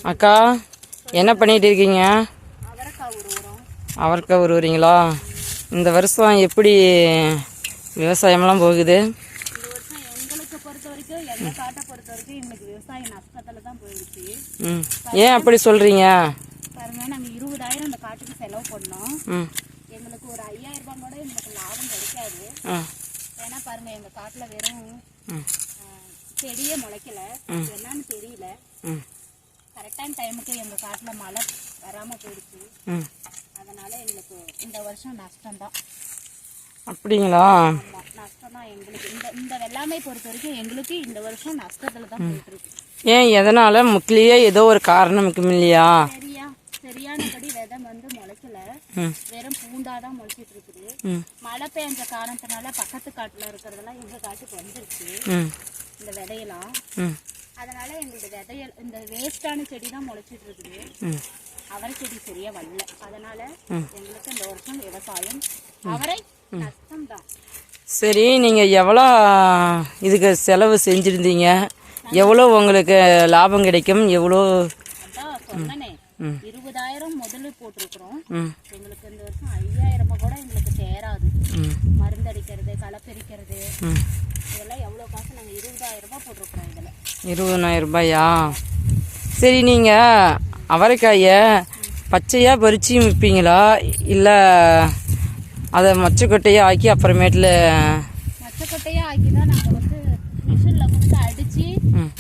அக்கா என்ன பண்ணிட்டு இருக்கீங்க? அவரைக்காய் உருவுறீங்களா? இந்த வருஷம் எப்படி விவசாயம்லாம் போகுது? எங்களுக்கு பொறுத்த வரைக்கும் எங்கள் காட்டை பொறுத்த வரைக்கும் எங்களுக்கு விவசாயம் நஷ்டத்தில் தான் போயிடுச்சு. ஏன் அப்படி சொல்கிறீங்க? பாருங்க, நாங்கள் 20,000 இந்த காட்டுக்கு செலவு பண்ணோம். எங்களுக்கு ஒரு 5,000 ரூபாய் கூட எங்களுக்கு லாபம் கிடைக்காது. ஏன்னா பாருங்க, எங்கள் காட்டில் வெறும் செடியே முளைக்கல, என்னன்னு தெரியல. கரெக்டான டைமுக்கு எங்கள் காட்டில் மழை வராமல் போயிடுச்சு. அதனால எங்களுக்கு இந்த வருஷம் நஷ்டம்தான். அப்படிங்களா? நஷ்டம் தான் எங்களுக்கு. இந்த வெள்ளாமை பொறுத்த வரைக்கும் எங்களுக்கு இந்த வருஷம் நஷ்டத்துல தான் போயிட்டு இருக்கு. ஏன் எதனால? முக்கிலேயே ஏதோ ஒரு காரணம் இல்லையா? சரியானபடி விதை வந்து முளைக்கல, வெறும் பூண்டாதான் முளைச்சிட்டு இருக்குது. மழை பெஞ்ச காரணத்தினால பக்கத்து காட்டுல இருக்கிறதெல்லாம் எங்க காட்டுக்கு வந்துருச்சு இந்த விதையெல்லாம். அதனால எங்களுக்கு விதையல் இந்த வேஸ்டான செடி தான் முளைச்சிட்டு இருக்குது. அவரை செடி சரியா வரல. அதனால எங்களுக்கு இந்த வருஷம் விவசாயம் அவரை நஷ்டம் தான். சரி, நீங்கள் எவ்வளோ இதுக்கு செலவு செஞ்சுருந்தீங்க? எவ்வளோ உங்களுக்கு லாபம் கிடைக்கும்? எவ்வளோ? அதான் சொன்னனே, 20,000 முதல்ல போட்டிருக்கிறோம். எங்களுக்கு இந்த வருஷம் 5,000 கூட எங்களுக்கு தேராது. மருந்தடிக்கிறது, களப்பெரிக்கிறது, இதெல்லாம் எவ்வளோ காசு? நாங்கள் 20,000 ரூபாய் போட்டிருக்கிறோம் இதில். 20,000 ரூபாயா? சரி, நீங்கள் அவரைக்காயை பச்சையாக பறிச்சு விற்பீங்களா, இல்லை அதை மொச்சக்கொட்டையாக ஆக்கி அப்புறமேட்டில்? மொச்சக்கொட்டையாக ஆக்கி தான் நாங்கள் வந்து மிஷினில் கொடுத்து அடித்து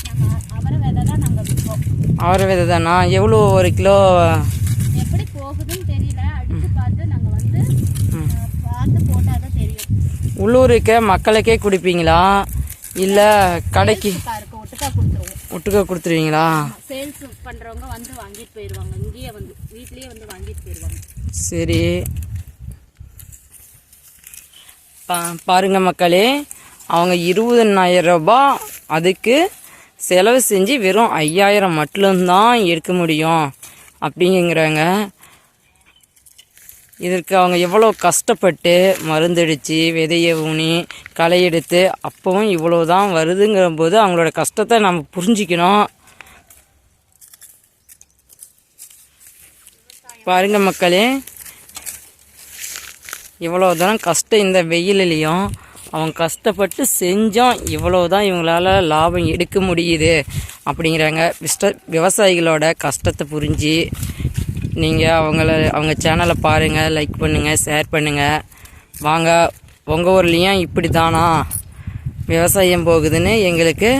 நாங்கள் அவரை விதை தான் நாங்கள் விற்போம். அவரை விதை தானா? எவ்வளோ ஒரு கிலோ? எப்படி போகுதுன்னு தெரியல, அடித்து பார்த்து நாங்கள் வந்து பார்த்து போட்டால் தான் தெரியும். உள்ளூருக்கு மக்களுக்கே கொடுப்பீங்களா, இல்லை கடைக்கு? ஒட்டுக்கா கொடுத்துருவோம். ஒட்டுக்கா கொடுத்துருவீங்களா? சேல்ஸ் பண்ணுறவங்க வந்து வாங்கிட்டு போயிடுவாங்க. இங்கேயே வந்து வீட்லேயே வந்து வாங்கிட்டு போயிடுவாங்க. சரி, பாருங்க மக்களே, அவங்க 20,000 ரூபாய் அதுக்கு செலவு செஞ்சு வெறும் 5,000 மட்டும்தான் எடுக்க முடியும் அப்படிங்கிறாங்க. இதற்கு அவங்க எவ்வளோ கஷ்டப்பட்டு மருந்தடித்து விதையை ஊனி களை எடுத்து அப்பவும் இவ்வளோ தான் வருதுங்கிற போது அவங்களோட கஷ்டத்தை நம்ம புரிஞ்சிக்கணும். பாருங்க மக்களே, இவ்வளோதான் கஷ்டம். இந்த வெயிலையும் அவங்க கஷ்டப்பட்டு செஞ்சோம், இவ்வளோதான் இவங்களால லாபம் எடுக்க முடியுது அப்படிங்கிறாங்க. விவசாயிகளோட கஷ்டத்தை புரிஞ்சு நீங்கள் அவங்க சேனலை பாருங்கள், லைக் பண்ணுங்கள், ஷேர் பண்ணுங்கள். வாங்க, உங்கள் ஊர்லேயும் இப்படி தானா விவசாயம் போகுதுன்னு எங்களுக்கு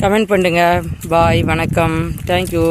கமெண்ட் பண்ணுங்கள். பாய், வணக்கம், தேங்க்யூ.